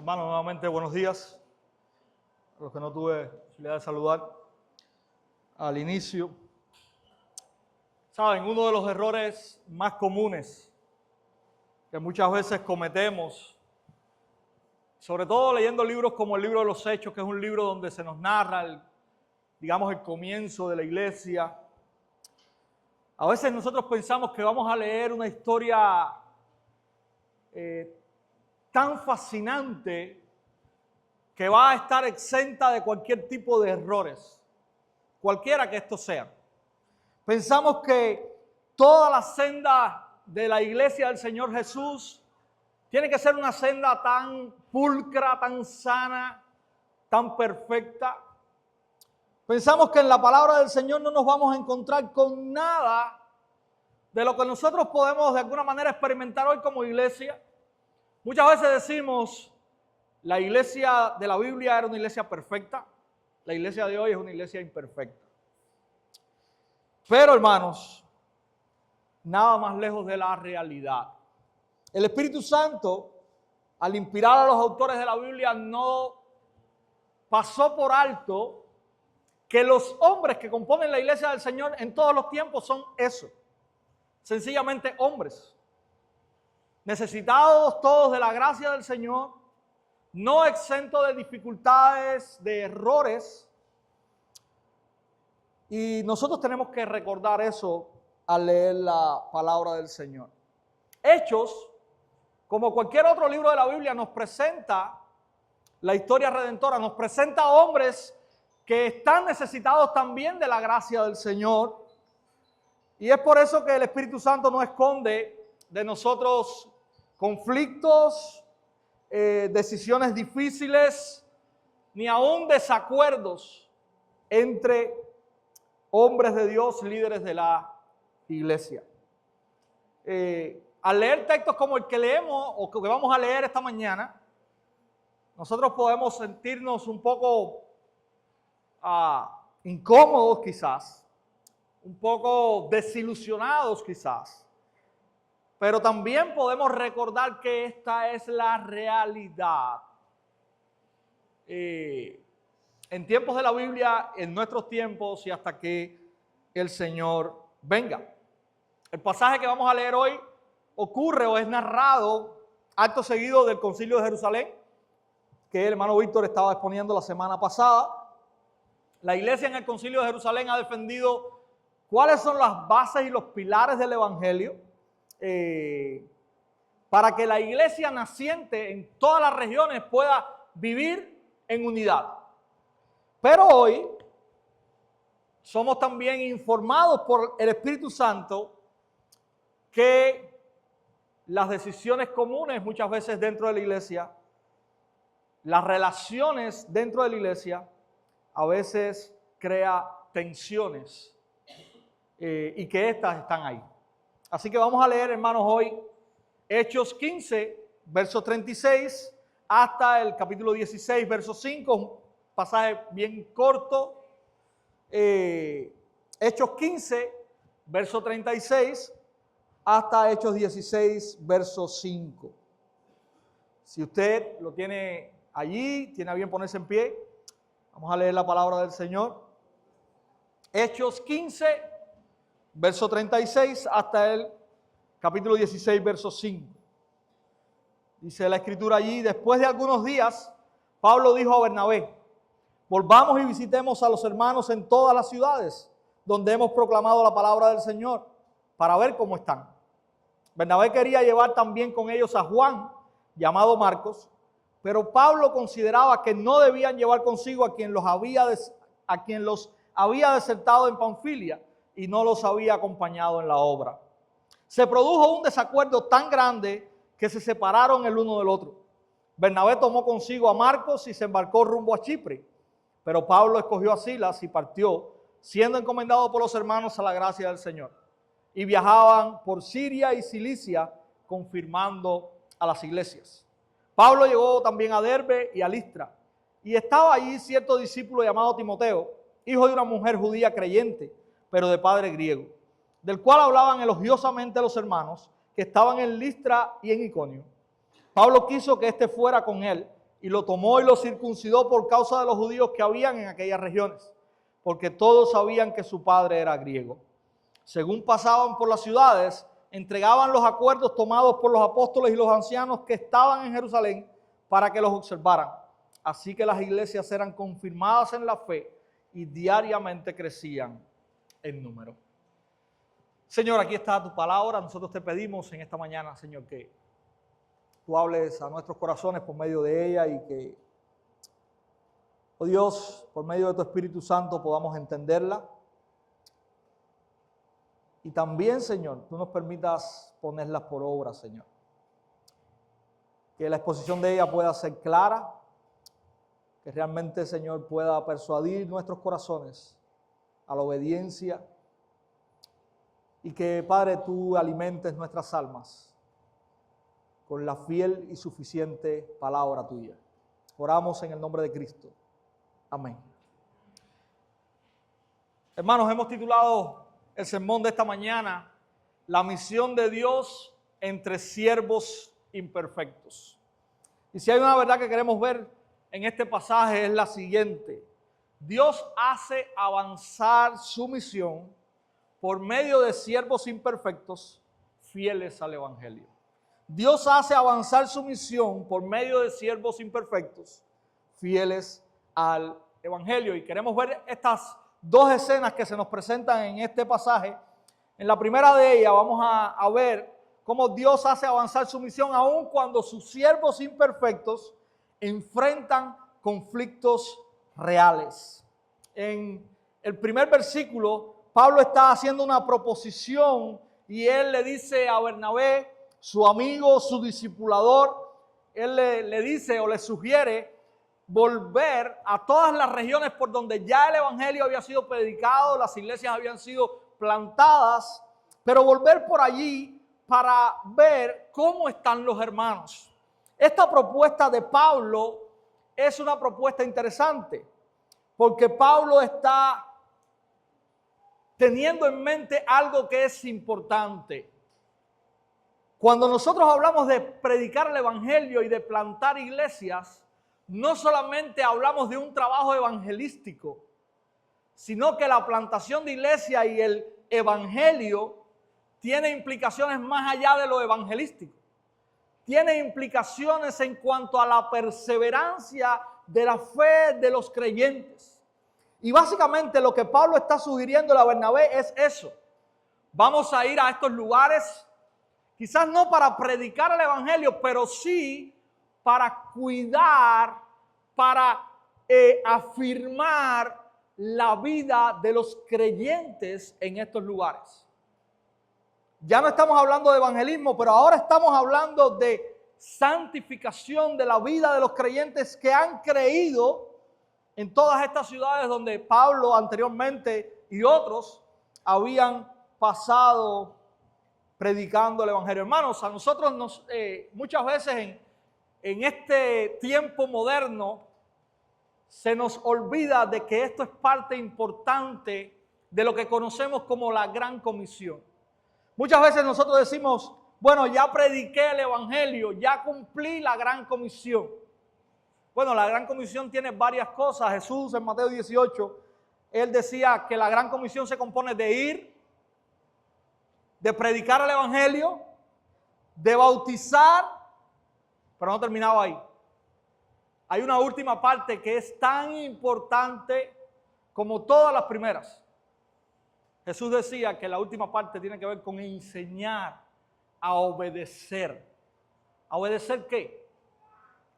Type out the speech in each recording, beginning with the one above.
Hermanos, nuevamente buenos días. A los que no tuve posibilidad de saludar al inicio. Saben, uno de los errores más comunes que muchas veces cometemos, sobre todo leyendo libros como el libro de los Hechos, que es un libro donde se nos narra el comienzo de la iglesia. A veces nosotros pensamos que vamos a leer una historia tan fascinante que va a estar exenta de cualquier tipo de errores, cualquiera que estos sean. Pensamos que toda la senda de la iglesia del Señor Jesús tiene que ser una senda tan pulcra, tan sana, tan perfecta. Pensamos que en la palabra del Señor no nos vamos a encontrar con nada de lo que nosotros podemos de alguna manera experimentar hoy como iglesia. Muchas veces decimos, la iglesia de la Biblia era una iglesia perfecta, la iglesia de hoy es una iglesia imperfecta. Pero hermanos, nada más lejos de la realidad. El Espíritu Santo, al inspirar a los autores de la Biblia, no pasó por alto que los hombres que componen la iglesia del Señor en todos los tiempos son eso, sencillamente hombres, necesitados todos de la gracia del Señor, no exentos de dificultades, de errores. Y nosotros tenemos que recordar eso al leer la palabra del Señor. Hechos, como cualquier otro libro de la Biblia, nos presenta la historia redentora, nos presenta hombres que están necesitados también de la gracia del Señor. Y es por eso que el Espíritu Santo no esconde de nosotros conflictos, decisiones difíciles, ni aún desacuerdos entre hombres de Dios, líderes de la iglesia. Al leer textos como el que leemos o que vamos a leer esta mañana, nosotros podemos sentirnos un poco incómodos quizás, un poco desilusionados quizás, pero también podemos recordar que esta es la realidad. En tiempos de la Biblia, en nuestros tiempos y hasta que el Señor venga. El pasaje que vamos a leer hoy ocurre o es narrado acto seguido del Concilio de Jerusalén, que el hermano Víctor estaba exponiendo la semana pasada. La iglesia en el Concilio de Jerusalén ha defendido cuáles son las bases y los pilares del Evangelio para que la iglesia naciente en todas las regiones pueda vivir en unidad. Pero hoy somos también informados por el Espíritu Santo que las decisiones comunes muchas veces dentro de la iglesia, las relaciones dentro de la iglesia, a veces crea tensiones y que estas están ahí. Así que vamos a leer, hermanos, hoy Hechos 15, verso 36, hasta el capítulo 16, verso 5, un pasaje bien corto. Hechos 15, verso 36, hasta Hechos 16, verso 5. Si usted lo tiene allí, tiene a bien ponerse en pie, vamos a leer la palabra del Señor. Hechos 15, verso 36 hasta el capítulo 16, verso 5. Dice la escritura allí: después de algunos días, Pablo dijo a Bernabé: volvamos y visitemos a los hermanos en todas las ciudades donde hemos proclamado la palabra del Señor, para ver cómo están. Bernabé quería llevar también con ellos a Juan, llamado Marcos, pero Pablo consideraba que no debían llevar consigo a quien los había desertado en Panfilia y no los había acompañado en la obra. Se produjo un desacuerdo tan grande que se separaron el uno del otro. Bernabé tomó consigo a Marcos y se embarcó rumbo a Chipre, pero Pablo escogió a Silas y partió, siendo encomendado por los hermanos a la gracia del Señor. Y viajaban por Siria y Cilicia, confirmando a las iglesias. Pablo llegó también a Derbe y a Listra, y estaba allí cierto discípulo llamado Timoteo, hijo de una mujer judía creyente, pero de padre griego, del cual hablaban elogiosamente los hermanos que estaban en Listra y en Iconio. Pablo quiso que éste fuera con él y lo tomó y lo circuncidó por causa de los judíos que habían en aquellas regiones, porque todos sabían que su padre era griego. Según pasaban por las ciudades, entregaban los acuerdos tomados por los apóstoles y los ancianos que estaban en Jerusalén para que los observaran. Así que las iglesias eran confirmadas en la fe y diariamente crecían en número. Señor, aquí está tu palabra. Nosotros te pedimos en esta mañana, Señor, que tú hables a nuestros corazones por medio de ella y que, oh Dios, por medio de tu Espíritu Santo podamos entenderla. Y también, Señor, tú nos permitas ponerlas por obra, Señor. Que la exposición de ella pueda ser clara, que realmente, Señor, pueda persuadir nuestros corazones a la obediencia y que, Padre, tú alimentes nuestras almas con la fiel y suficiente palabra tuya. Oramos en el nombre de Cristo. Amén. Hermanos, hemos titulado el sermón de esta mañana, la misión de Dios entre siervos imperfectos. Y si hay una verdad que queremos ver en este pasaje es la siguiente: Dios hace avanzar su misión por medio de siervos imperfectos fieles al Evangelio. Dios hace avanzar su misión por medio de siervos imperfectos fieles al Evangelio. Y queremos ver estas dos escenas que se nos presentan en este pasaje. En la primera de ellas vamos a ver cómo Dios hace avanzar su misión aun cuando sus siervos imperfectos enfrentan conflictos reales. En el primer versículo, Pablo está haciendo una proposición y él le dice a Bernabé, su amigo, su discipulador, él le dice o le sugiere volver a todas las regiones por donde ya el evangelio había sido predicado, las iglesias habían sido plantadas, pero volver por allí para ver cómo están los hermanos. Esta propuesta de Pablo es una propuesta interesante, porque Pablo está teniendo en mente algo que es importante. Cuando nosotros hablamos de predicar el evangelio y de plantar iglesias, no solamente hablamos de un trabajo evangelístico, sino que la plantación de iglesia y el evangelio tiene implicaciones más allá de lo evangelístico. Tiene implicaciones en cuanto a la perseverancia de la fe de los creyentes. Y básicamente lo que Pablo está sugiriendo a Bernabé es eso. Vamos a ir a estos lugares, quizás no para predicar el evangelio, pero sí para cuidar, para afirmar la vida de los creyentes en estos lugares. Ya no estamos hablando de evangelismo, pero ahora estamos hablando de santificación de la vida de los creyentes que han creído en todas estas ciudades donde Pablo anteriormente y otros habían pasado predicando el evangelio. Hermanos, a nosotros muchas veces en este tiempo moderno se nos olvida de que esto es parte importante de lo que conocemos como la Gran Comisión. Muchas veces nosotros decimos, bueno, ya prediqué el evangelio, ya cumplí la Gran Comisión. Bueno, la Gran Comisión tiene varias cosas. Jesús en Mateo 18, él decía que la Gran Comisión se compone de ir, de predicar el evangelio, de bautizar, pero no terminaba ahí. Hay una última parte que es tan importante como todas las primeras. Jesús decía que la última parte tiene que ver con enseñar a obedecer. ¿A obedecer qué?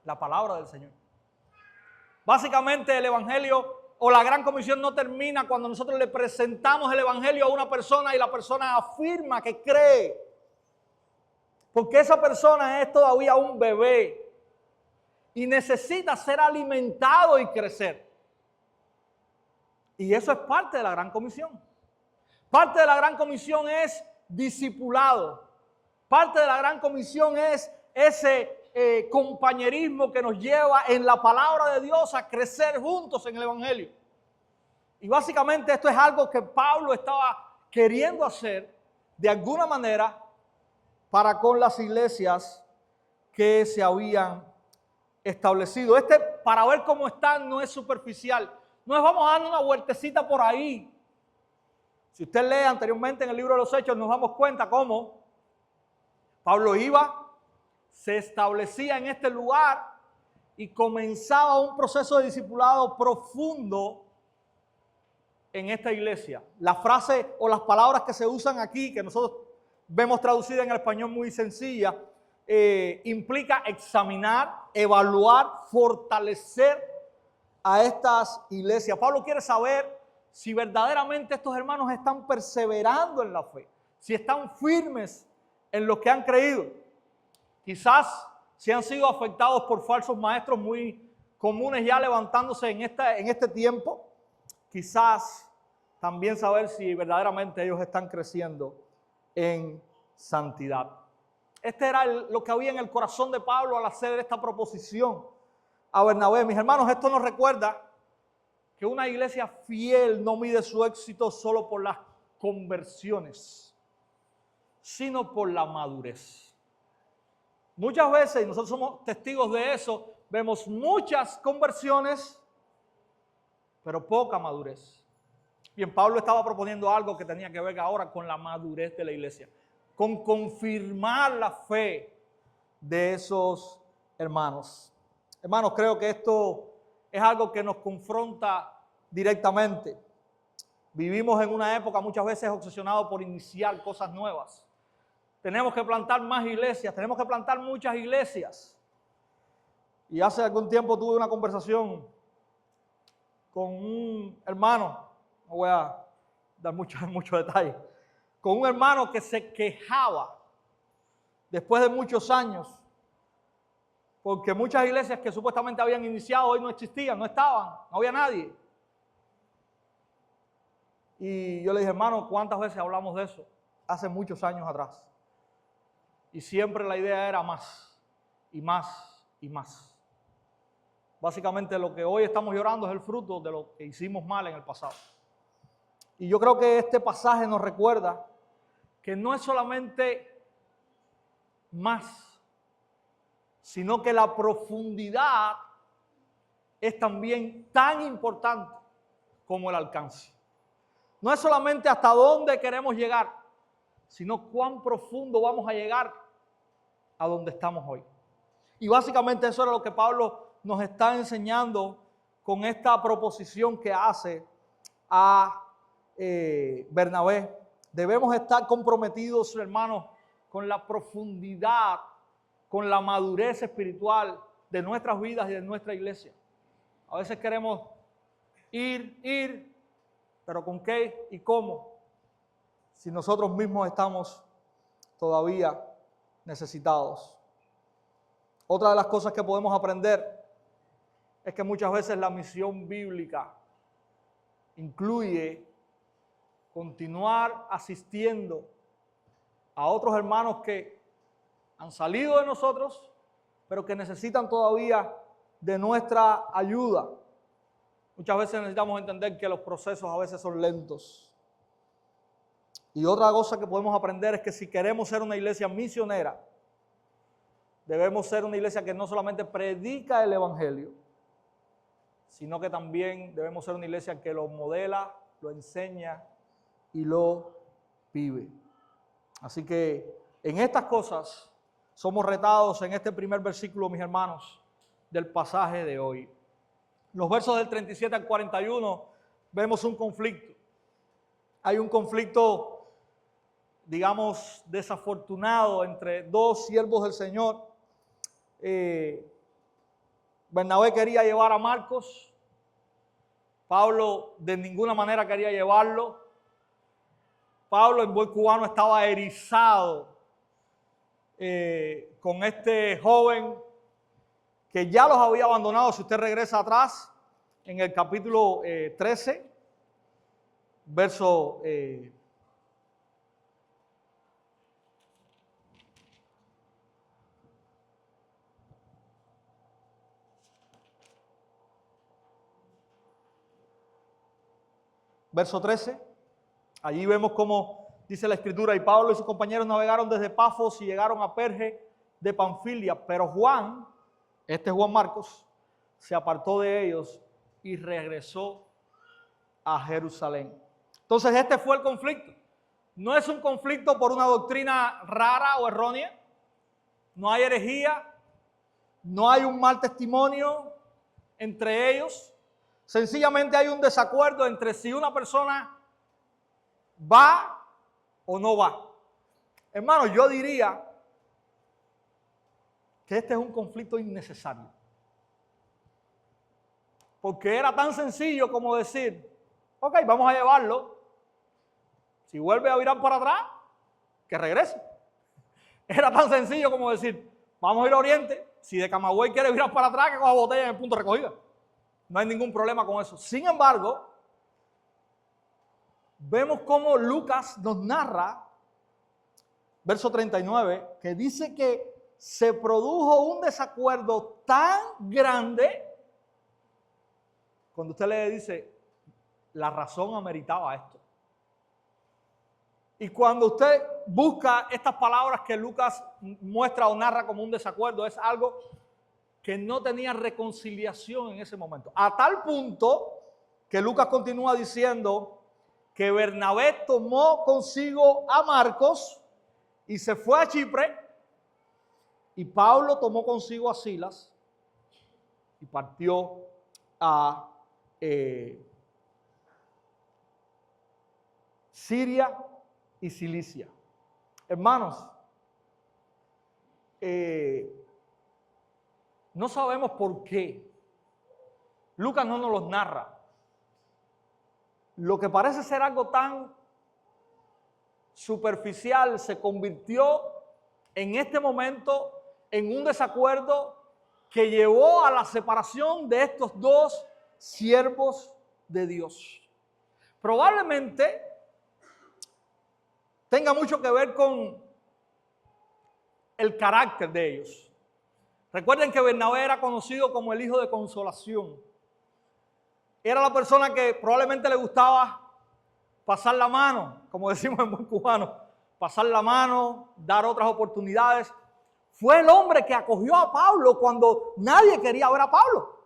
La palabra del Señor. Básicamente el evangelio o la Gran Comisión no termina cuando nosotros le presentamos el evangelio a una persona y la persona afirma que cree. Porque esa persona es todavía un bebé y necesita ser alimentado y crecer. Y eso es parte de la Gran Comisión. Parte de la Gran Comisión es discipulado. Parte de la Gran Comisión es ese compañerismo que nos lleva en la palabra de Dios a crecer juntos en el evangelio. Y básicamente esto es algo que Pablo estaba queriendo hacer de alguna manera para con las iglesias que se habían establecido. Para ver cómo están, no es superficial. No es vamos a dar una vueltecita por ahí. Si usted lee anteriormente en el libro de los Hechos, nos damos cuenta cómo Pablo iba, se establecía en este lugar y comenzaba un proceso de discipulado profundo en esta iglesia. La frase o las palabras que se usan aquí, que nosotros vemos traducida en el español muy sencilla, implica examinar, evaluar, fortalecer a estas iglesias. Pablo quiere saber si verdaderamente estos hermanos están perseverando en la fe, si están firmes en lo que han creído. Quizás si han sido afectados por falsos maestros muy comunes ya levantándose en este tiempo, quizás también saber si verdaderamente ellos están creciendo en santidad. Este era lo que había en el corazón de Pablo al hacer esta proposición a Bernabé. Mis hermanos, esto nos recuerda que una iglesia fiel no mide su éxito solo por las conversiones, sino por la madurez. Muchas veces, y nosotros somos testigos de eso, vemos muchas conversiones, pero poca madurez. Bien, Pablo estaba proponiendo algo que tenía que ver ahora con la madurez de la iglesia, con confirmar la fe de esos hermanos. Hermanos, creo que esto es algo que nos confronta directamente. Vivimos en una época muchas veces obsesionados por iniciar cosas nuevas. Tenemos que plantar más iglesias, tenemos que plantar muchas iglesias. Y hace algún tiempo tuve una conversación con un hermano, no voy a dar mucho detalle, con un hermano que se quejaba después de muchos años, porque muchas iglesias que supuestamente habían iniciado hoy no existían, no estaban, no había nadie. Y yo le dije, hermano, ¿cuántas veces hablamos de eso? Hace muchos años atrás. Y siempre la idea era más, y más, y más. Básicamente lo que hoy estamos llorando es el fruto de lo que hicimos mal en el pasado. Y yo creo que este pasaje nos recuerda que no es solamente más, sino que la profundidad es también tan importante como el alcance. No es solamente hasta dónde queremos llegar, sino cuán profundo vamos a llegar a donde estamos hoy. Y básicamente eso era lo que Pablo nos está enseñando con esta proposición que hace a Bernabé. Debemos estar comprometidos, hermanos, con la profundidad, con la madurez espiritual de nuestras vidas y de nuestra iglesia. A veces queremos ir, pero ¿con qué y cómo? Si nosotros mismos estamos todavía necesitados. Otra de las cosas que podemos aprender es que muchas veces la misión bíblica incluye continuar asistiendo a otros hermanos que han salido de nosotros, pero que necesitan todavía de nuestra ayuda. Muchas veces necesitamos entender que los procesos a veces son lentos. Y otra cosa que podemos aprender es que si queremos ser una iglesia misionera, debemos ser una iglesia que no solamente predica el evangelio, sino que también debemos ser una iglesia que lo modela, lo enseña y lo vive. Así que en estas cosas somos retados en este primer versículo, mis hermanos, del pasaje de hoy. Los versos del 37 al 41 vemos un conflicto. Hay un conflicto, digamos, desafortunado entre dos siervos del Señor. Bernabé quería llevar a Marcos. Pablo de ninguna manera quería llevarlo. Pablo, en buen cubano, estaba erizado con este joven que ya los había abandonado. Si usted regresa atrás, en el capítulo 13, verso 13, allí vemos cómo dice la escritura, y Pablo y sus compañeros navegaron desde Pafos y llegaron a Perge de Panfilia, pero Juan, este Juan Marcos, se apartó de ellos y regresó a Jerusalén. Entonces este fue el conflicto. No es un conflicto por una doctrina rara o errónea. No hay herejía. No hay un mal testimonio entre ellos. Sencillamente hay un desacuerdo entre si una persona va o no va. Hermano, yo diría que este es un conflicto innecesario. Porque era tan sencillo como decir, ok, vamos a llevarlo. Si vuelve a virar para atrás, que regrese. Era tan sencillo como decir, vamos a ir a Oriente. Si de Camagüey quiere virar para atrás, que coja botella en el punto de recogida. No hay ningún problema con eso. Sin embargo, vemos cómo Lucas nos narra, verso 39, que dice que se produjo un desacuerdo tan grande, cuando usted le dice, la razón ameritaba esto. Y cuando usted busca estas palabras que Lucas muestra o narra como un desacuerdo, es algo que no tenía reconciliación en ese momento. A tal punto que Lucas continúa diciendo que Bernabé tomó consigo a Marcos y se fue a Chipre, y Pablo tomó consigo a Silas y partió a Siria y Cilicia. Hermanos, no sabemos por qué. Lucas no nos los narra. Lo que parece ser algo tan superficial se convirtió en este momento en un desacuerdo que llevó a la separación de estos dos siervos de Dios. Probablemente tenga mucho que ver con el carácter de ellos. Recuerden que Bernabé era conocido como el hijo de consolación. Era la persona que probablemente le gustaba pasar la mano, como decimos en buen cubano, pasar la mano, dar otras oportunidades. Fue el hombre que acogió a Pablo cuando nadie quería ver a Pablo.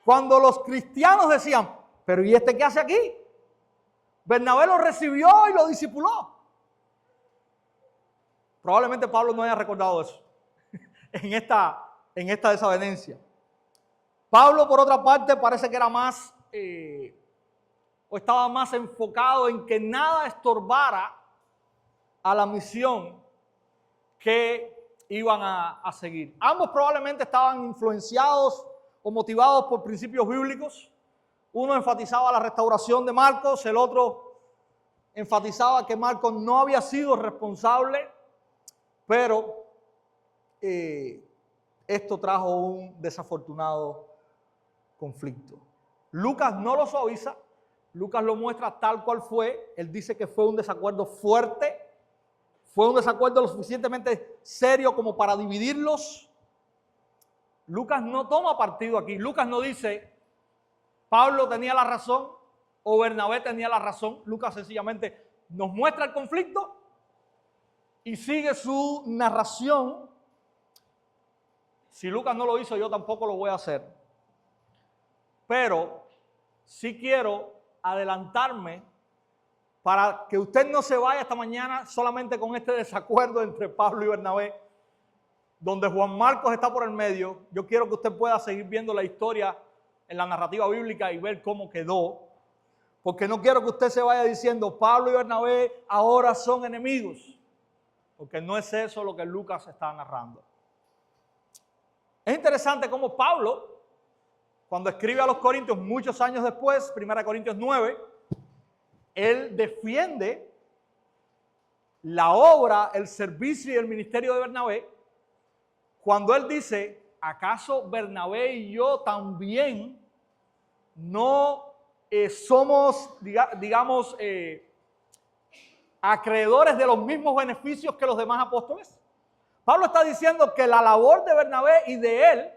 Cuando los cristianos decían, pero ¿y este qué hace aquí? Bernabé lo recibió y lo discipuló. Probablemente Pablo no haya recordado eso en esta desavenencia. Pablo, por otra parte, parece que era más o estaba más enfocado en que nada estorbara a la misión que iban a seguir. Ambos probablemente estaban influenciados o motivados por principios bíblicos. Uno enfatizaba la restauración de Marcos, el otro enfatizaba que Marcos no había sido responsable, pero esto trajo un desafortunado conflicto. Lucas no lo suaviza, Lucas lo muestra tal cual fue. Él dice que fue un desacuerdo fuerte, fue un desacuerdo lo suficientemente serio como para dividirlos. Lucas no toma partido aquí. Lucas no dice Pablo tenía la razón o Bernabé tenía la razón. Lucas sencillamente nos muestra el conflicto y sigue su narración. Si Lucas no lo hizo, yo tampoco lo voy a hacer. Pero sí quiero adelantarme para que usted no se vaya esta mañana solamente con este desacuerdo entre Pablo y Bernabé, donde Juan Marcos está por el medio. Yo quiero que usted pueda seguir viendo la historia en la narrativa bíblica y ver cómo quedó, porque no quiero que usted se vaya diciendo Pablo y Bernabé ahora son enemigos, porque no es eso lo que Lucas está narrando. Es interesante cómo Pablo, cuando escribe a los Corintios muchos años después, 1 Corintios 9, él defiende la obra, el servicio y el ministerio de Bernabé, cuando él dice, ¿acaso Bernabé y yo también no somos, digamos, acreedores de los mismos beneficios que los demás apóstoles? Pablo está diciendo que la labor de Bernabé y de él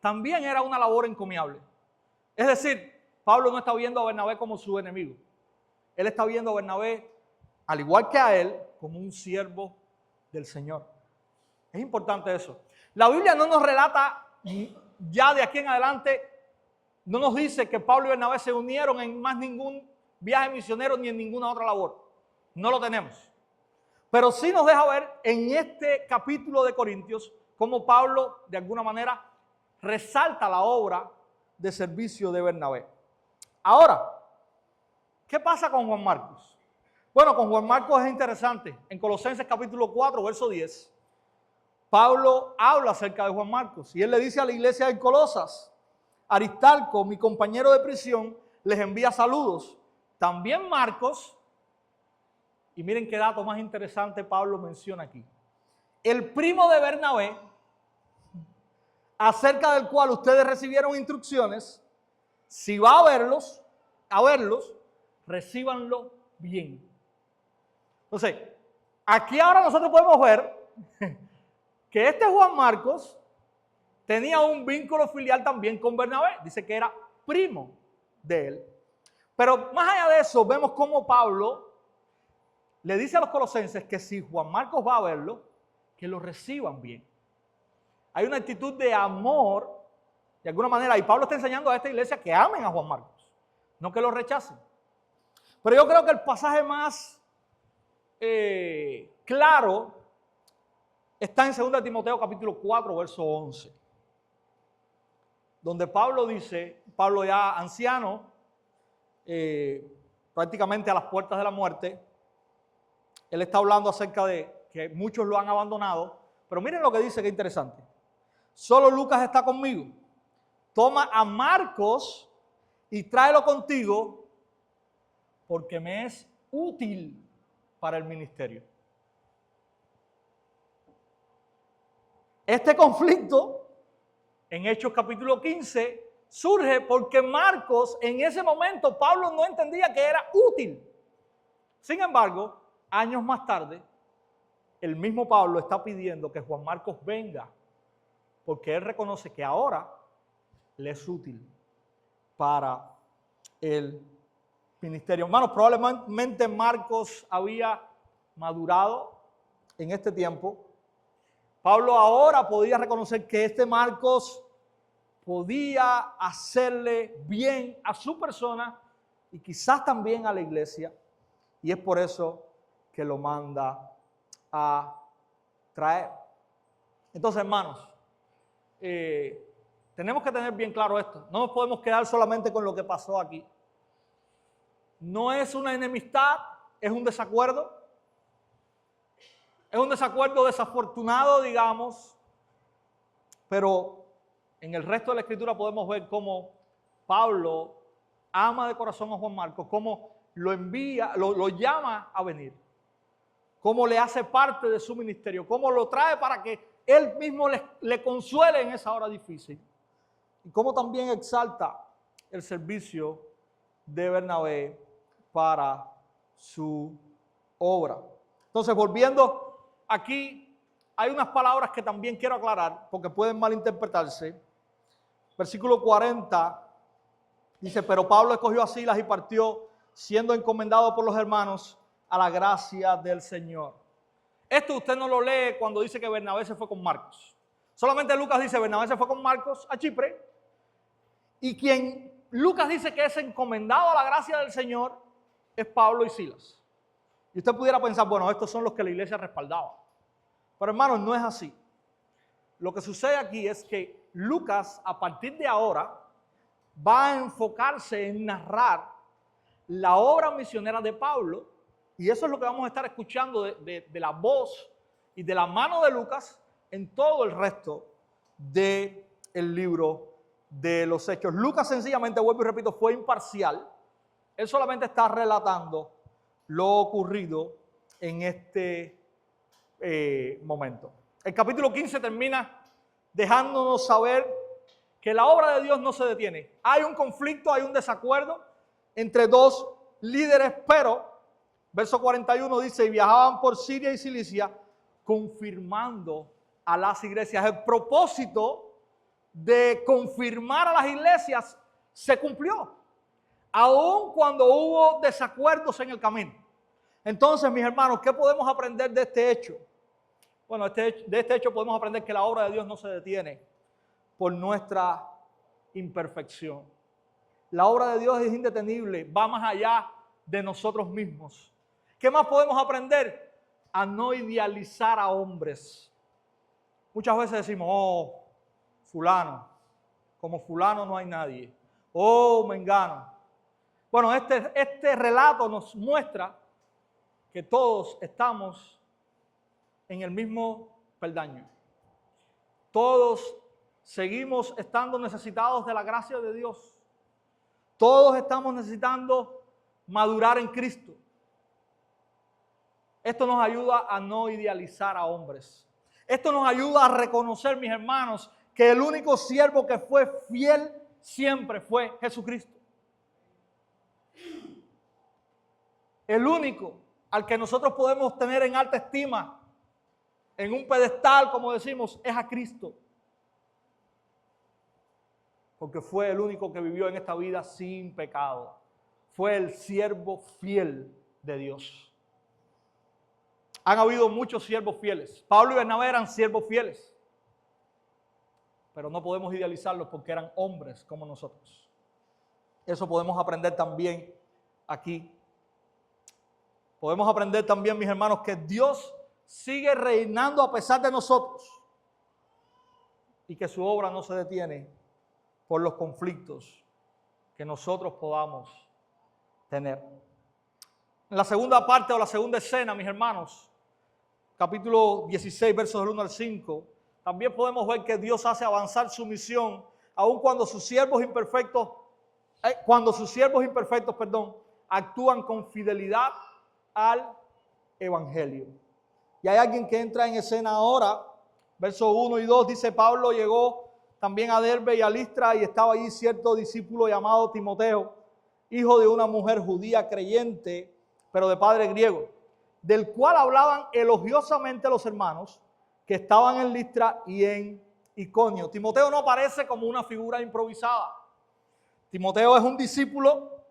también era una labor encomiable. Es decir, Pablo no está viendo a Bernabé como su enemigo. Él está viendo a Bernabé, al igual que a él, como un siervo del Señor. Es importante eso. La Biblia no nos relata ya de aquí en adelante no nos dice que Pablo y Bernabé se unieron en más ningún viaje misionero ni en ninguna otra labor. No lo tenemos. Pero sí nos deja ver en este capítulo de Corintios cómo Pablo de alguna manera resalta la obra de servicio de Bernabé. Ahora, ¿qué pasa con Juan Marcos? Bueno, con Juan Marcos es interesante. En Colosenses capítulo 4, verso 10, Pablo habla acerca de Juan Marcos y él le dice a la iglesia de Colosas: Aristarco, mi compañero de prisión, les envía saludos. También Marcos, y miren qué dato más interesante Pablo menciona aquí, el primo de Bernabé, acerca del cual ustedes recibieron instrucciones, si va a verlos, recíbanlo bien. Entonces, aquí ahora nosotros podemos ver que este Juan Marcos tenía un vínculo filial también con Bernabé. Dice que era primo de él. Pero más allá de eso, vemos cómo Pablo le dice a los colosenses que si Juan Marcos va a verlo, que lo reciban bien. Hay una actitud de amor, de alguna manera, y Pablo está enseñando a esta iglesia que amen a Juan Marcos, no que lo rechacen. Pero yo creo que el pasaje más claro está en 2 Timoteo capítulo 4, verso 11, donde Pablo dice, Pablo ya anciano, prácticamente a las puertas de la muerte, él está hablando acerca de que muchos lo han abandonado, pero miren lo que dice, que interesante. Solo Lucas está conmigo. Toma a Marcos y tráelo contigo porque me es útil para el ministerio. Este conflicto en Hechos capítulo 15 surge porque Marcos, en ese momento, Pablo no entendía que era útil. Sin embargo, años más tarde, el mismo Pablo está pidiendo que Juan Marcos venga, porque él reconoce que ahora le es útil para el ministerio. Hermanos, probablemente Marcos había madurado en este tiempo. Pablo ahora podía reconocer que este Marcos podía hacerle bien a su persona y quizás también a la iglesia, y es por eso que lo manda a traer. Entonces, hermanos, tenemos que tener bien claro esto. No nos podemos quedar solamente con lo que pasó aquí. No es una enemistad, es un desacuerdo. Es un desacuerdo desafortunado, digamos, pero en el resto de la escritura podemos ver cómo Pablo ama de corazón a Juan Marcos, cómo lo envía, lo llama a venir, cómo le hace parte de su ministerio, cómo lo trae para que él mismo le consuele en esa hora difícil, y cómo también exalta el servicio de Bernabé para su obra. Entonces, volviendo aquí, hay unas palabras que también quiero aclarar porque pueden malinterpretarse. Versículo 40 dice: pero Pablo escogió a Silas y partió, siendo encomendado por los hermanos a la gracia del Señor. Esto usted no lo lee cuando dice que Bernabé se fue con Marcos. Solamente Lucas dice Bernabé se fue con Marcos a Chipre, y quien Lucas dice que es encomendado a la gracia del Señor es Pablo y Silas. Y usted pudiera pensar, bueno, estos son los que la iglesia respaldaba. Pero hermanos, no es así. Lo que sucede aquí es que Lucas, a partir de ahora, va a enfocarse en narrar la obra misionera de Pablo, y eso es lo que vamos a estar escuchando de la voz y de la mano de Lucas en todo el resto del libro de los Hechos. Lucas sencillamente, vuelvo y repito, fue imparcial. Él solamente está relatando lo ocurrido en este momento. El capítulo 15 termina dejándonos saber que la obra de Dios no se detiene. Hay un conflicto, hay un desacuerdo entre dos líderes, pero verso 41 dice: y viajaban por Siria y Cilicia, confirmando a las iglesias. El propósito de confirmar a las iglesias se cumplió, aun cuando hubo desacuerdos en el camino. Entonces, mis hermanos, ¿qué podemos aprender de este hecho? Bueno, de este hecho podemos aprender que la obra de Dios no se detiene, por nuestra imperfección. La obra de Dios es indetenible, va más allá de nosotros mismos. ¿Qué más podemos aprender? A no idealizar a hombres. Muchas veces decimos, oh, fulano, como fulano no hay nadie. Oh, mengano. Bueno, este relato nos muestra que todos estamos en el mismo peldaño. Todos seguimos estando necesitados de la gracia de Dios. Todos estamos necesitando madurar en Cristo. Esto nos ayuda a no idealizar a hombres. Esto nos ayuda a reconocer, mis hermanos, que el único siervo que fue fiel siempre fue Jesucristo. El único al que nosotros podemos tener en alta estima, en un pedestal, como decimos, es a Cristo. Porque fue el único que vivió en esta vida sin pecado. Fue el siervo fiel de Dios. Han habido muchos siervos fieles. Pablo y Bernabé eran siervos fieles. Pero no podemos idealizarlos porque eran hombres como nosotros. Eso podemos aprender también aquí. Podemos aprender también, mis hermanos, que Dios sigue reinando a pesar de nosotros. Y que su obra no se detiene por los conflictos que nosotros podamos tener. En la segunda parte o la segunda escena, mis hermanos, capítulo 16, versos del 1 al 5, también podemos ver que Dios hace avanzar su misión, aun cuando sus siervos imperfectos, actúan con fidelidad al evangelio. Y hay alguien que entra en escena ahora, versos 1 y 2, dice: Pablo llegó también a Derbe y a Listra, y estaba allí cierto discípulo llamado Timoteo, hijo de una mujer judía creyente, pero de padre griego, del cual hablaban elogiosamente los hermanos que estaban en Listra y en Iconio. Timoteo no aparece como una figura improvisada. Timoteo es un discípulo,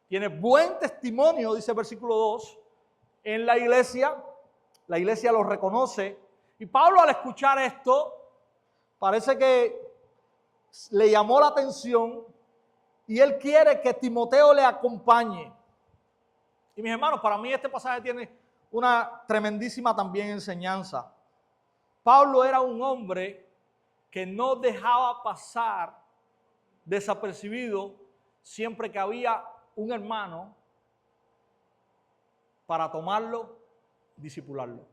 tiene buen testimonio, dice el versículo 2, en la iglesia lo reconoce, y Pablo, al escuchar esto, parece que le llamó la atención y él quiere que Timoteo le acompañe. Y mis hermanos, para mí este pasaje tiene una tremendísima también enseñanza. Pablo era un hombre que no dejaba pasar desapercibido siempre que había un hermano para tomarlo, discipularlo.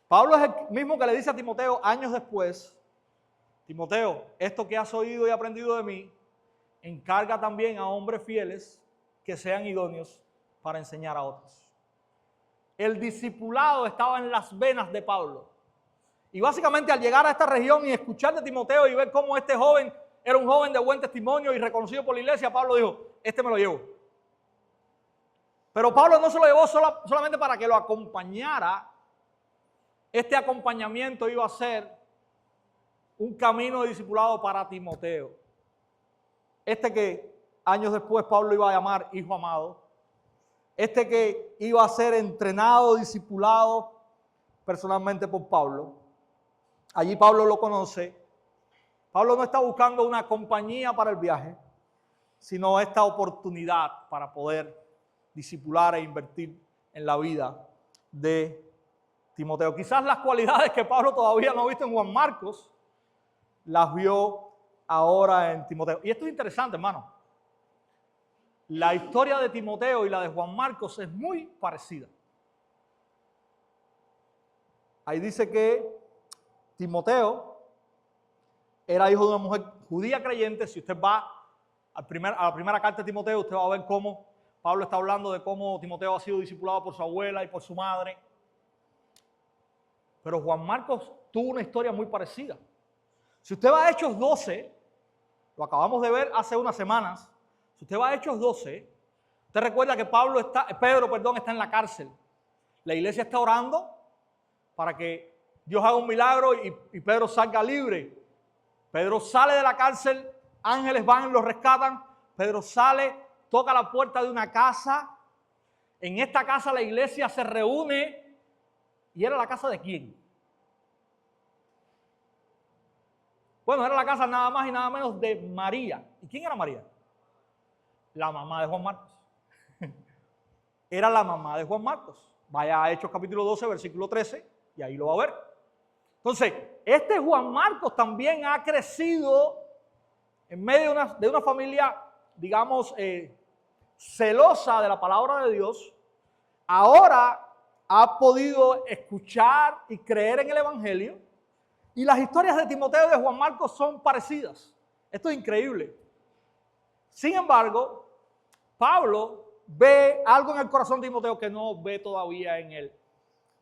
Pablo es el mismo que le dice a Timoteo años después: Timoteo, esto que has oído y aprendido de mí, encarga también a hombres fieles que sean idóneos para enseñar a otros. El discipulado estaba en las venas de Pablo. Y básicamente, al llegar a esta región y escuchar de Timoteo y ver cómo este joven era un joven de buen testimonio y reconocido por la iglesia, Pablo dijo: este me lo llevo. Pero Pablo no se lo llevó solamente para que lo acompañara. Este acompañamiento iba a ser un camino de discipulado para Timoteo. Este que años después Pablo iba a llamar hijo amado. Este que iba a ser entrenado, discipulado personalmente por Pablo. Allí Pablo lo conoce. Pablo no está buscando una compañía para el viaje, sino esta oportunidad para poder discipular e invertir en la vida de Timoteo. Quizás las cualidades que Pablo todavía no ha visto en Juan Marcos, las vio ahora en Timoteo. Y esto es interesante, hermano. La historia de Timoteo y la de Juan Marcos es muy parecida. Ahí dice que Timoteo era hijo de una mujer judía creyente. Si usted va a la primera carta de Timoteo, usted va a ver cómo Pablo está hablando de cómo Timoteo ha sido discipulado por su abuela y por su madre. Pero Juan Marcos tuvo una historia muy parecida. Si usted va a Hechos 12, lo acabamos de ver hace unas semanas. Si usted va a Hechos 12, usted recuerda que Pedro está en la cárcel. La iglesia está orando para que Dios haga un milagro y Pedro salga libre. Pedro sale de la cárcel, ángeles van y lo rescatan. Pedro sale, toca la puerta de una casa. En esta casa la iglesia se reúne. ¿Y era la casa de quién? Bueno, era la casa nada más y nada menos de María. ¿Y quién era María? La mamá de Juan Marcos. Era la mamá de Juan Marcos. Vaya a Hechos capítulo 12, versículo 13, y ahí lo va a ver. Entonces, este Juan Marcos también ha crecido en medio de una familia, digamos, celosa de la palabra de Dios. Ahora ha podido escuchar y creer en el Evangelio. Y las historias de Timoteo y de Juan Marcos son parecidas. Esto es increíble. Sin embargo, Pablo ve algo en el corazón de Timoteo que no ve todavía en el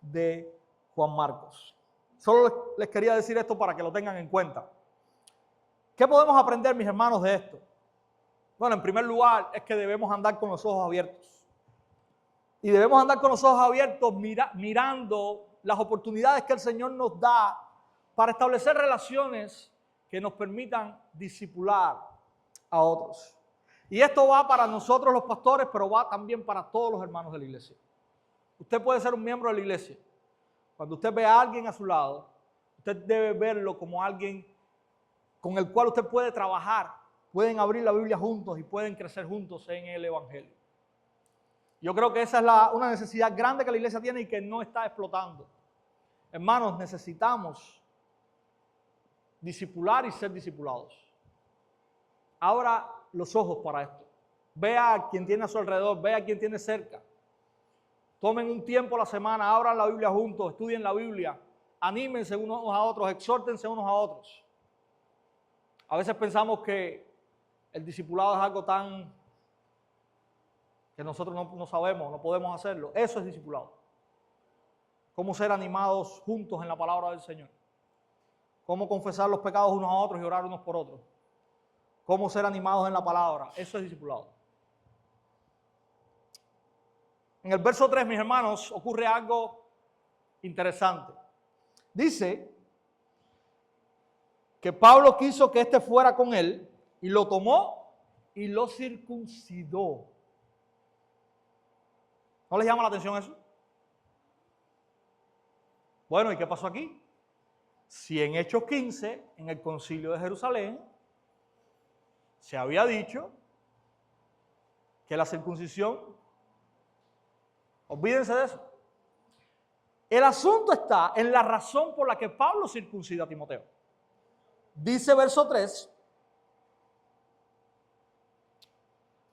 de Juan Marcos. Solo les quería decir esto para que lo tengan en cuenta. ¿Qué podemos aprender, mis hermanos, de esto? Bueno, en primer lugar, es que debemos andar con los ojos abiertos. Y debemos andar con los ojos abiertos mirando las oportunidades que el Señor nos da para establecer relaciones que nos permitan discipular a otros. Y esto va para nosotros los pastores, pero va también para todos los hermanos de la iglesia. Usted puede ser un miembro de la iglesia. Cuando usted ve a alguien a su lado, usted debe verlo como alguien con el cual usted puede trabajar. Pueden abrir la Biblia juntos y pueden crecer juntos en el Evangelio. Yo creo que esa es una necesidad grande que la iglesia tiene y que no está explotando. Hermanos, necesitamos discipular y ser discipulados. Abra los ojos para esto. Vea a quien tiene a su alrededor, vea a quien tiene cerca. Tomen un tiempo a la semana, abran la Biblia juntos, estudien la Biblia, anímense unos a otros, exhórtense unos a otros. A veces pensamos que el discipulado es algo tan que nosotros no sabemos, no podemos hacerlo. Eso es discipulado. Cómo ser animados juntos en la palabra del Señor. Cómo confesar los pecados unos a otros y orar unos por otros. Cómo ser animados en la palabra. Eso es discipulado. En el verso 3, mis hermanos, ocurre algo interesante. Dice que Pablo quiso que éste fuera con él y lo tomó y lo circuncidó. ¿No les llama la atención eso? Bueno, ¿y qué pasó aquí? Si en Hechos 15, en el concilio de Jerusalén, se había dicho que la circuncisión, olvídense de eso. El asunto está en la razón por la que Pablo circuncida a Timoteo. Dice verso 3,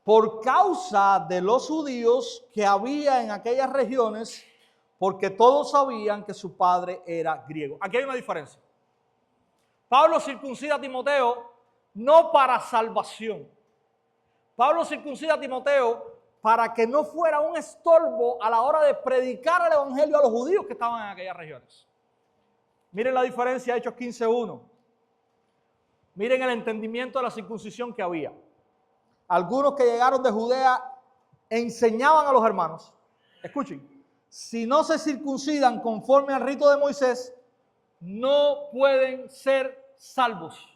por causa de los judíos que había en aquellas regiones, porque todos sabían que su padre era griego. Aquí hay una diferencia. Pablo circuncida a Timoteo no para salvación. Pablo circuncida a Timoteo para que no fuera un estorbo a la hora de predicar el evangelio a los judíos que estaban en aquellas regiones. Miren la diferencia de Hechos 15:1. Miren el entendimiento de la circuncisión que había. Algunos que llegaron de Judea enseñaban a los hermanos, escuchen, si no se circuncidan conforme al rito de Moisés, no pueden ser salvos.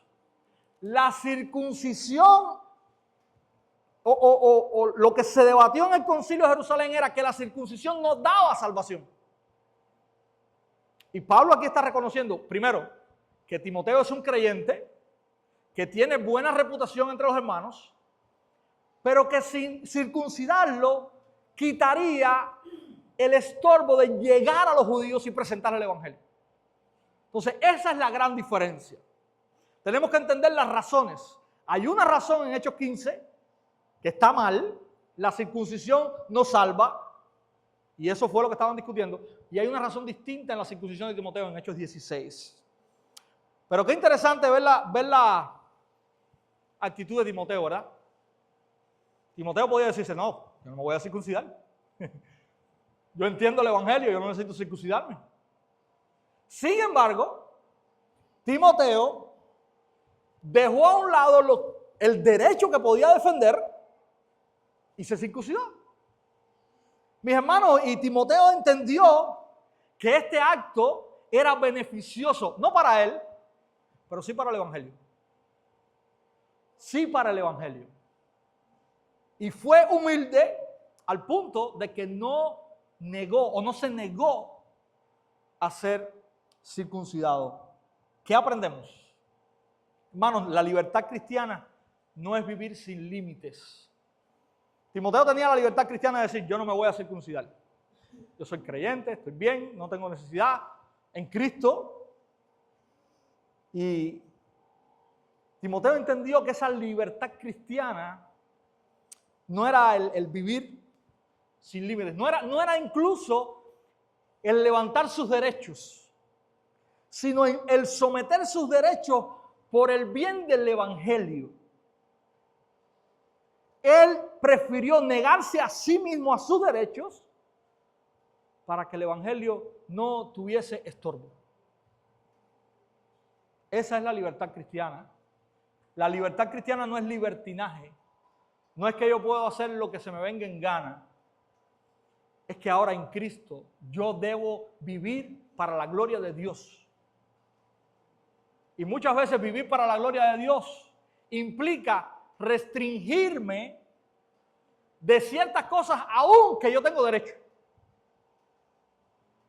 La circuncisión o lo que se debatió en el concilio de Jerusalén era que la circuncisión no daba salvación. Y Pablo aquí está reconociendo, primero, que Timoteo es un creyente, que tiene buena reputación entre los hermanos, pero que sin circuncidarlo quitaría el estorbo de llegar a los judíos y presentar el evangelio. Entonces, esa es la gran diferencia. Tenemos que entender las razones. Hay una razón en Hechos 15 que está mal, la circuncisión no salva, y eso fue lo que estaban discutiendo, y hay una razón distinta en la circuncisión de Timoteo en Hechos 16. Pero qué interesante ver la actitud de Timoteo, ¿verdad? Timoteo podía decirse, no, yo no me voy a circuncidar. Yo entiendo el evangelio, yo no necesito circuncidarme. Sin embargo, Timoteo dejó a un lado el derecho que podía defender y se circuncidó. Mis hermanos, y Timoteo entendió que este acto era beneficioso, no para él, pero sí para el evangelio. Sí para el evangelio. Y fue humilde al punto de que no negó o no se negó a ser circuncidado. ¿Qué aprendemos? Hermanos, la libertad cristiana no es vivir sin límites. Timoteo tenía la libertad cristiana de decir, yo no me voy a circuncidar. Yo soy creyente, estoy bien, no tengo necesidad en Cristo. Y Timoteo entendió que esa libertad cristiana no era el vivir sin límites, no era incluso el levantar sus derechos, sino el someter sus derechos por el bien del evangelio. Él prefirió negarse a sí mismo a sus derechos para que el evangelio no tuviese estorbo. Esa es la libertad cristiana. La libertad cristiana no es libertinaje. No es que yo puedo hacer lo que se me venga en gana. Es que ahora en Cristo yo debo vivir para la gloria de Dios. Y muchas veces vivir para la gloria de Dios implica restringirme de ciertas cosas aún que yo tengo derecho.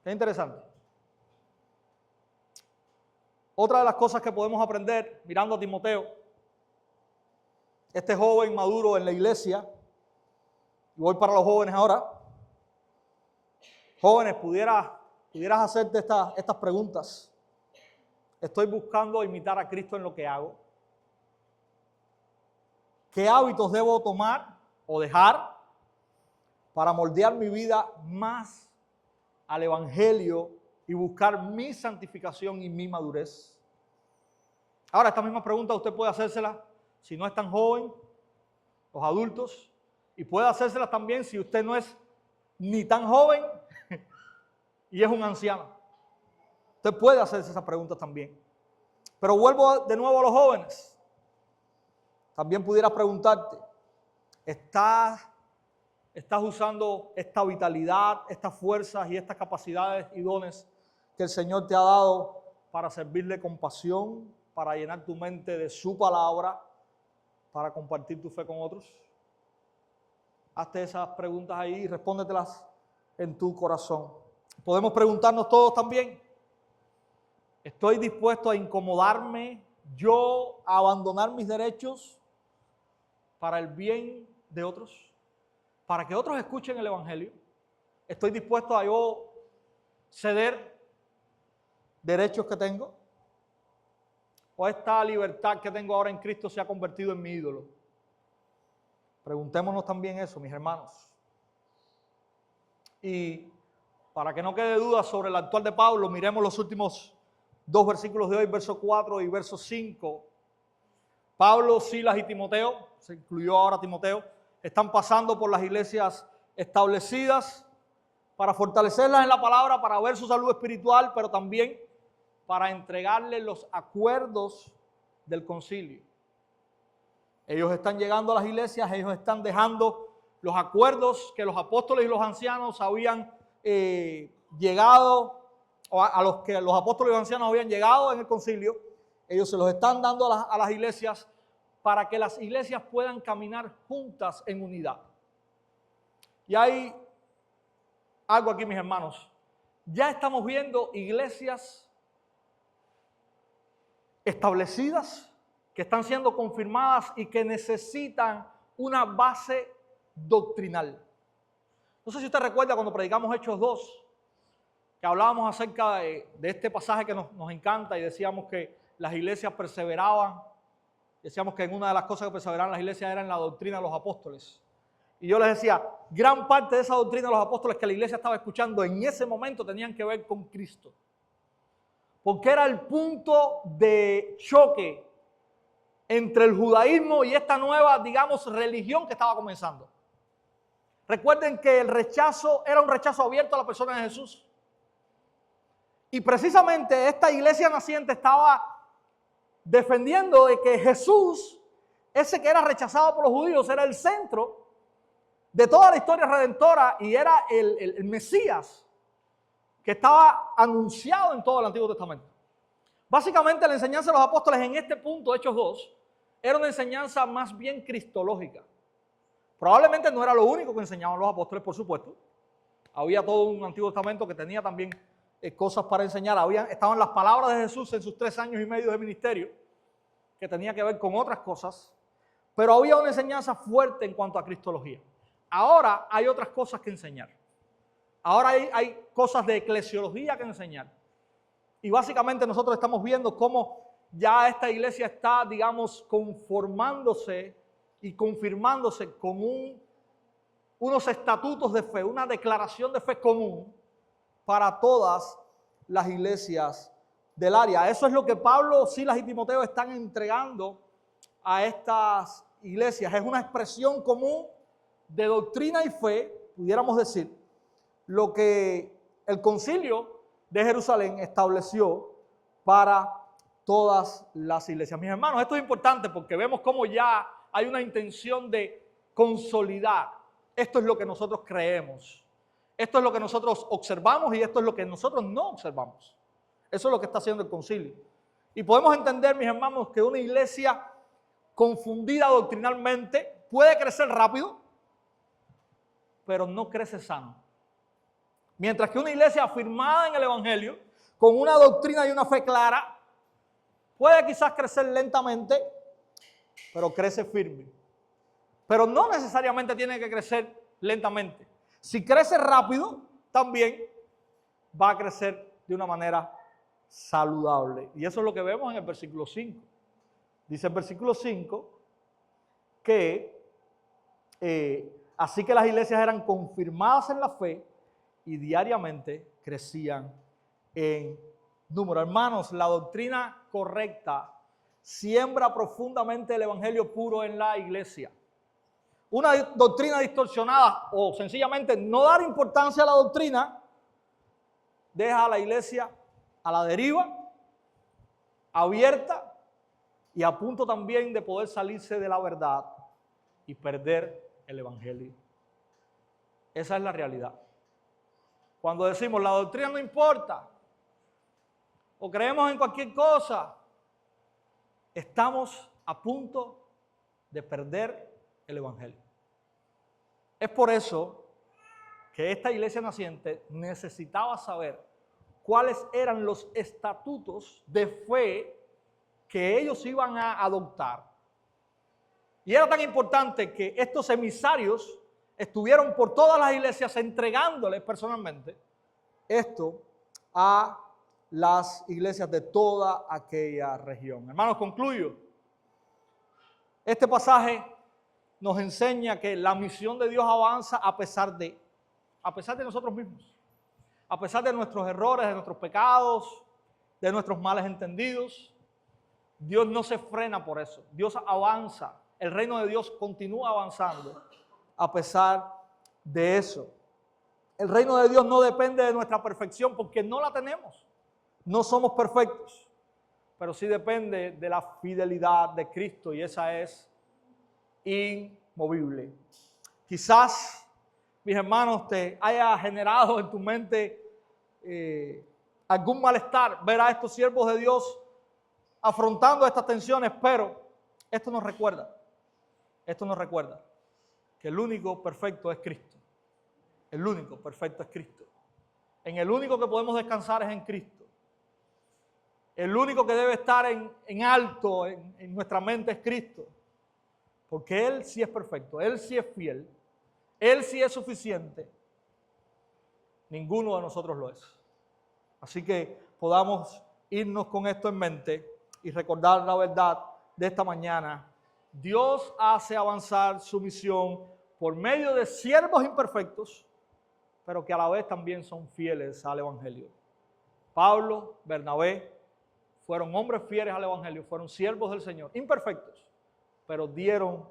Es interesante. Otra de las cosas que podemos aprender mirando a Timoteo, este joven maduro en la iglesia, y voy para los jóvenes ahora. Jóvenes, pudieras hacerte estas preguntas. ¿Estoy buscando imitar a Cristo en lo que hago? ¿Qué hábitos debo tomar o dejar para moldear mi vida más al evangelio y buscar mi santificación y mi madurez? Ahora, esta misma pregunta usted puede hacérsela si no es tan joven, los adultos, y puede hacérsela también si usted no es ni tan joven y es un anciano. Usted puede hacerse esas preguntas también. Pero vuelvo de nuevo a los jóvenes. También pudiera preguntarte, ¿estás usando esta vitalidad, estas fuerzas y estas capacidades y dones que el Señor te ha dado para servirle con pasión, para llenar tu mente de su palabra, para compartir tu fe con otros? Hazte esas preguntas ahí y respóndetelas en tu corazón. Podemos preguntarnos todos también, ¿estoy dispuesto a incomodarme yo, a abandonar mis derechos para el bien de otros? Para que otros escuchen el evangelio. ¿Estoy dispuesto a yo ceder derechos que tengo? ¿O esta libertad que tengo ahora en Cristo se ha convertido en mi ídolo? Preguntémonos también eso, mis hermanos. Y para que no quede duda sobre el actual de Pablo, miremos los últimos dos versículos de hoy, verso 4 y verso 5. Pablo, Silas y Timoteo, se incluyó ahora Timoteo, están pasando por las iglesias establecidas para fortalecerlas en la palabra, para ver su salud espiritual, pero también para entregarles los acuerdos del concilio. Ellos están llegando a las iglesias, ellos están dejando los acuerdos que los apóstoles y los ancianos habían llegado, o a los que los apóstoles y los ancianos habían llegado en el concilio. Ellos se los están dando a las iglesias para que las iglesias puedan caminar juntas en unidad. Y hay algo aquí, mis hermanos. Ya estamos viendo iglesias establecidas, que están siendo confirmadas y que necesitan una base doctrinal. No sé si usted recuerda cuando predicamos Hechos 2, que hablábamos acerca de este pasaje que nos encanta y decíamos que las iglesias perseveraban. Decíamos que en una de las cosas que perseveraban las iglesias era en la doctrina de los apóstoles. Y yo les decía, gran parte de esa doctrina de los apóstoles que la iglesia estaba escuchando en ese momento tenían que ver con Cristo. Porque era el punto de choque entre el judaísmo y esta nueva, digamos, religión que estaba comenzando. Recuerden que el rechazo era un rechazo abierto a la persona de Jesús. Y precisamente esta iglesia naciente estaba defendiendo de que Jesús, ese que era rechazado por los judíos, era el centro de toda la historia redentora y era el Mesías que estaba anunciado en todo el Antiguo Testamento. Básicamente la enseñanza de los apóstoles en este punto, Hechos 2, era una enseñanza más bien cristológica. Probablemente no era lo único que enseñaban los apóstoles, por supuesto. Había todo un Antiguo Testamento que tenía también cosas para enseñar. Estaban las palabras de Jesús en sus 3 años y medio de ministerio. que tenía que ver con otras cosas, pero había una enseñanza fuerte en cuanto a cristología. Ahora hay otras cosas que enseñar. Ahora hay cosas de eclesiología que enseñar. Y básicamente nosotros estamos viendo cómo ya esta iglesia está, digamos, conformándose y confirmándose con unos estatutos de fe, una declaración de fe común para todas las iglesias del área. Eso es lo que Pablo, Silas y Timoteo están entregando a estas iglesias. Es una expresión común de doctrina y fe, pudiéramos decir, lo que el concilio de Jerusalén estableció para todas las iglesias. Mis hermanos, esto es importante porque vemos cómo ya hay una intención de consolidar. Esto es lo que nosotros creemos. Esto es lo que nosotros observamos y esto es lo que nosotros no observamos. Eso es lo que está haciendo el concilio. Y podemos entender, mis hermanos, que una iglesia confundida doctrinalmente puede crecer rápido, pero no crece sano. Mientras que una iglesia afirmada en el Evangelio, con una doctrina y una fe clara, puede quizás crecer lentamente, pero crece firme. Pero no necesariamente tiene que crecer lentamente. Si crece rápido, también va a crecer de una manera saludable. Y eso es lo que vemos en el versículo 5. Dice el versículo 5 que así que las iglesias eran confirmadas en la fe y diariamente crecían en número. Hermanos, la doctrina correcta siembra profundamente el evangelio puro en la iglesia. Una doctrina distorsionada o sencillamente no dar importancia a la doctrina deja a la iglesia a la deriva, abierta y a punto también de poder salirse de la verdad y perder el evangelio. Esa es la realidad. Cuando decimos la doctrina no importa o creemos en cualquier cosa, estamos a punto de perder el evangelio. Es por eso que esta iglesia naciente necesitaba saber cuáles eran los estatutos de fe que ellos iban a adoptar. Y era tan importante que estos emisarios estuvieron por todas las iglesias entregándoles personalmente esto a las iglesias de toda aquella región. Hermanos, concluyo. Este pasaje nos enseña que la misión de Dios avanza a pesar de nosotros mismos, a pesar de nuestros errores, de nuestros pecados, de nuestros males entendidos. Dios no se frena por eso. Dios avanza. El reino de Dios continúa avanzando a pesar de eso. El reino de Dios no depende de nuestra perfección porque no la tenemos. No somos perfectos, pero sí depende de la fidelidad de Cristo y esa es inmovible. Quizás, mis hermanos, te haya generado en tu mente algún malestar ver a estos siervos de Dios afrontando estas tensiones, pero esto nos recuerda que el único perfecto es Cristo. El único perfecto es Cristo. En el único que podemos descansar es en Cristo. El único que debe estar en alto en nuestra mente es Cristo. Porque Él sí es perfecto, Él sí es fiel, Él sí es suficiente. Ninguno de nosotros lo es. Así que podamos irnos con esto en mente y recordar la verdad de esta mañana. Dios hace avanzar su misión por medio de siervos imperfectos, pero que a la vez también son fieles al Evangelio. Pablo, Bernabé, fueron hombres fieles al Evangelio, fueron siervos del Señor, imperfectos, pero dieron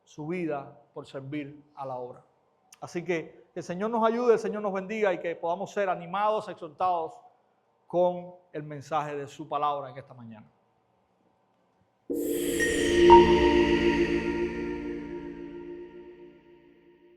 su vida por servir a la obra. Así que el Señor nos ayude, el Señor nos bendiga y que podamos ser animados, exhortados con el mensaje de su palabra en esta mañana.